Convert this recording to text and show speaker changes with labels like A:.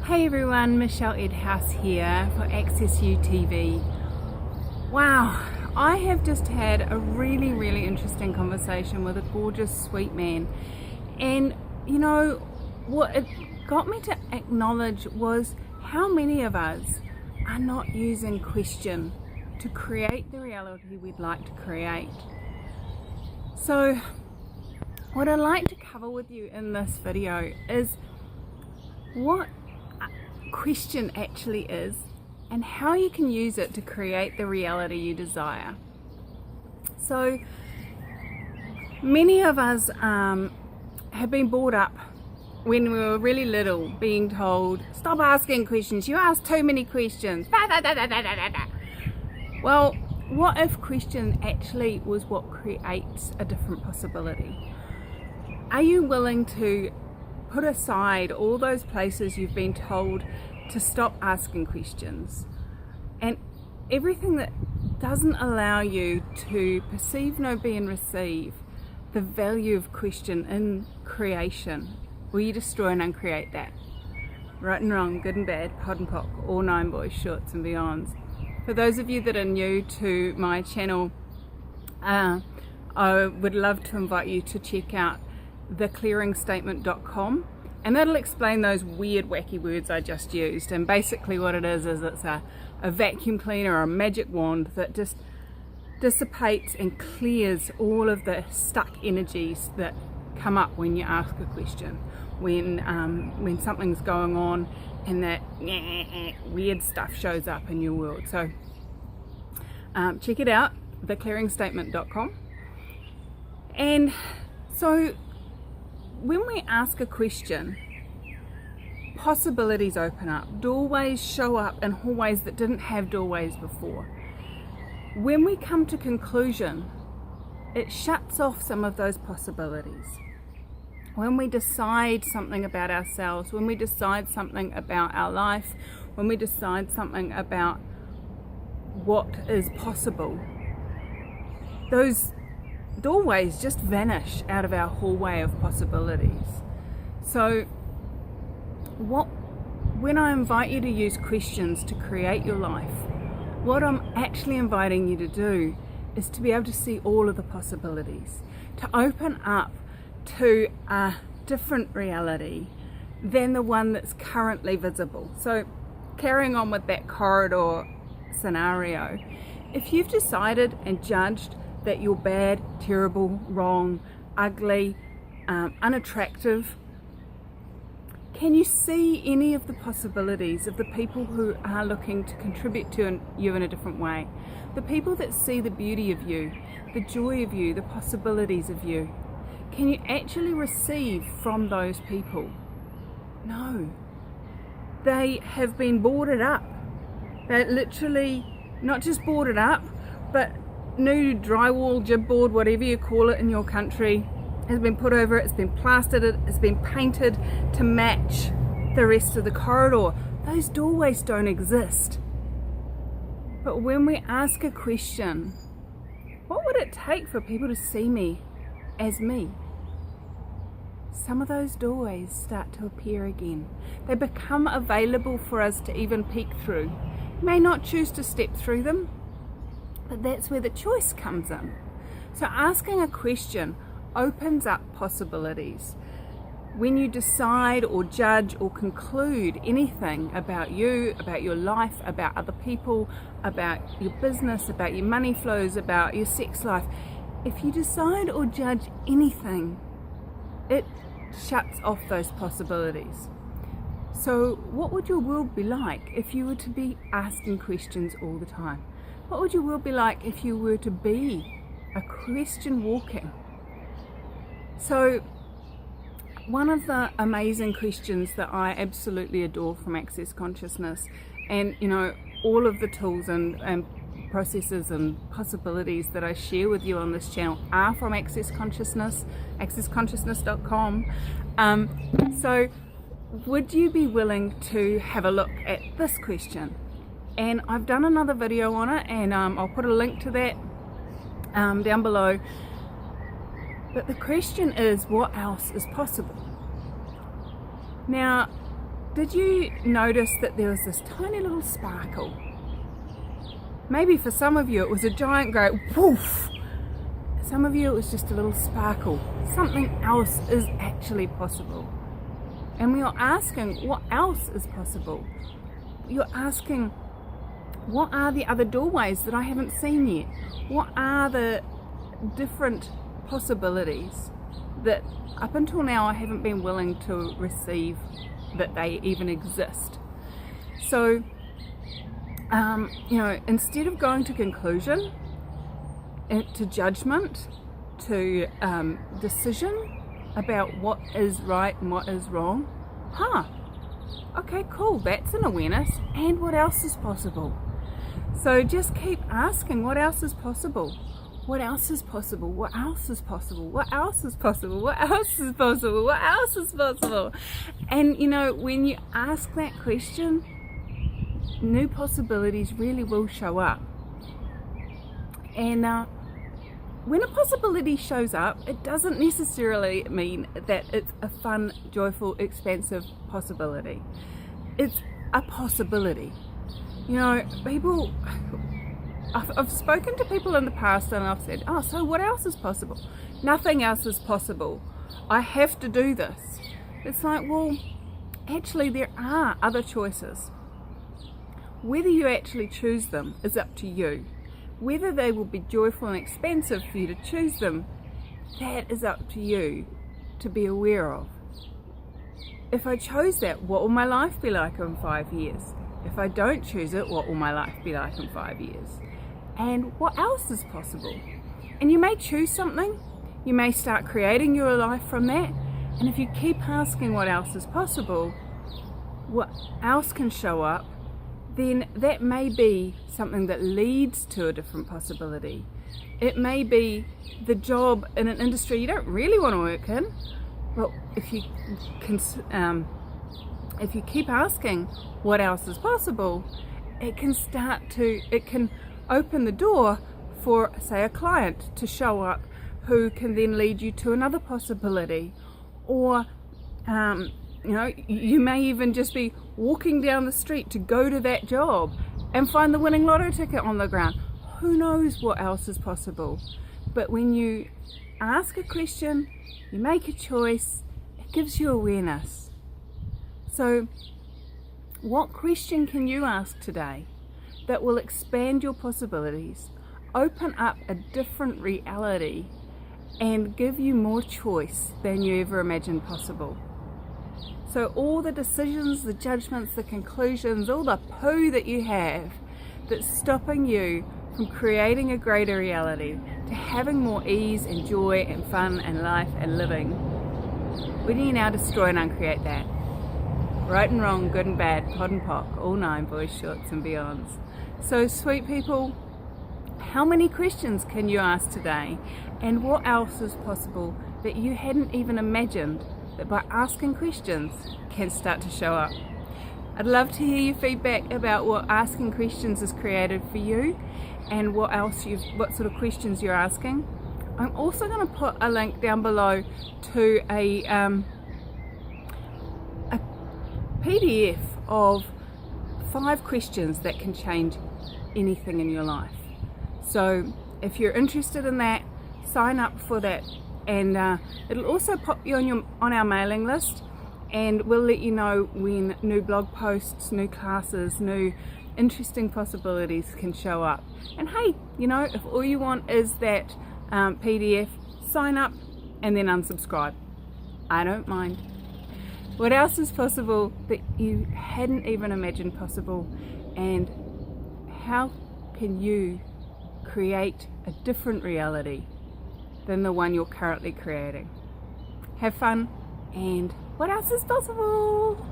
A: Hey everyone, Michelle Edhouse here for Access U TV. Wow, I have just had a really interesting conversation with a gorgeous, sweet man. And you know, what it got me to acknowledge was how many of us are not using question to create the reality we'd like to create. So, what I'd like to cover with you in this video is what question actually is and how you can use it to create the reality you desire. So many of us have been brought up when we were really little being told, stop asking questions, you ask too many questions. Well, what if question actually was what creates a different possibility? Are you willing to put aside all those places you've been told to stop asking questions and everything that doesn't allow you to perceive, know, be and receive the value of question in creation? Will you destroy and uncreate that? Right and wrong, good and bad, pod and pock, all nine boys, shorts and beyonds. For those of you that are new to my channel, I would love to invite you to check out theclearingstatement.com, and that'll explain those weird wacky words I just used. And basically what it is it's a vacuum cleaner or a magic wand that just dissipates and clears all of the stuck energies that come up when you ask a question, when something's going on and that weird stuff shows up in your world. So check it out, theclearingstatement.com. And so when we ask a question, possibilities open up, doorways show up in hallways that didn't have doorways before. When we come to conclusion, it shuts off some of those possibilities. When we decide something about ourselves, when we decide something about our life, when we decide something about what is possible, those doorways just vanish out of our hallway of possibilities. So when I invite you to use questions to create your life, what I'm actually inviting you to do is to be able to see all of the possibilities, to open up to a different reality than the one that's currently visible. So carrying on with that corridor scenario, if you've decided and judged that you're bad, terrible, wrong, ugly, unattractive, can you see any of the possibilities of the people who are looking to contribute to you in a different way? The people that see the beauty of you, the joy of you, the possibilities of you. Can you actually receive from those people? No. They have been boarded up. They're literally not just boarded up, but new drywall, gibboard, whatever you call it in your country, has been put over it, it's been plastered, it's been painted to match the rest of the corridor. Those doorways don't exist. But when we ask a question, what would it take for people to see me as me? Some of those doorways start to appear again. They become available for us to even peek through. You may not choose to step through them, but that's where the choice comes in. So asking a question opens up possibilities. When you decide or judge or conclude anything about you, about your life, about other people, about your business, about your money flows, about your sex life, if you decide or judge anything, it shuts off those possibilities. So what would your world be like if you were to be asking questions all the time? What would your world be like if you were to be a question walking? So one of the amazing questions that I absolutely adore from Access Consciousness, and you know, all of the tools and processes and possibilities that I share with you on this channel are from Access Consciousness, accessconsciousness.com. So would you be willing to have a look at this question? And I've done another video on it, and I'll put a link to that down below. But the question is, what else is possible? Now, did you notice that there was this tiny little sparkle? Maybe for some of you it was a giant great woof. Some of you it was just a little sparkle. Something else is actually possible. And we are asking, what else is possible? You're asking, what are the other doorways that I haven't seen yet? What are the different possibilities that up until now I haven't been willing to receive that they even exist? So, instead of going to conclusion, to judgment, to decision about what is right and what is wrong, okay, cool, that's an awareness. And what else is possible? So just keep asking, what else is possible? What else is possible? What else is possible? What else is possible? What else is possible? What else is possible? And when you ask that question, new possibilities really will show up. And when a possibility shows up, it doesn't necessarily mean that it's a fun, joyful, expansive possibility. It's a possibility. People, I've spoken to people in the past and I've said, so what else is possible? Nothing else is possible. I have to do this. It's like, well, actually there are other choices. Whether you actually choose them is up to you. Whether they will be joyful and expansive for you to choose them, that is up to you to be aware of. If I chose that, what will my life be like in 5 years? If I don't choose it, what will my life be like in 5 years? And what else is possible? And you may choose something, you may start creating your life from that, and if you keep asking what else is possible, what else can show up, then that may be something that leads to a different possibility. It may be the job in an industry you don't really want to work in, but if you keep asking what else is possible, it can open the door for, say, a client to show up who can then lead you to another possibility. Or you may even just be walking down the street to go to that job and find the winning lotto ticket on the ground. Who knows what else is possible? But when you ask a question, you make a choice, it gives you awareness. So what question can you ask today that will expand your possibilities, open up a different reality, and give you more choice than you ever imagined possible? So all the decisions, the judgments, the conclusions, all the poo that you have that's stopping you from creating a greater reality, to having more ease and joy and fun and life and living, we need now destroy and uncreate that. Right and wrong, good and bad, pod and pock, all 9 boys, shorts and beyonds. So sweet people, how many questions can you ask today? And what else is possible that you hadn't even imagined that by asking questions can start to show up? I'd love to hear your feedback about what asking questions has created for you and what sort of questions you're asking. I'm also going to put a link down below to a PDF of 5 questions that can change anything in your life. So if you're interested in that, sign up for that, and it'll also pop you on our mailing list, and we'll let you know when new blog posts, new classes, new interesting possibilities can show up. And hey, if all you want is that PDF, sign up and then unsubscribe. I don't mind. What else is possible that you hadn't even imagined possible, and how can you create a different reality than the one you're currently creating? Have fun, and what else is possible?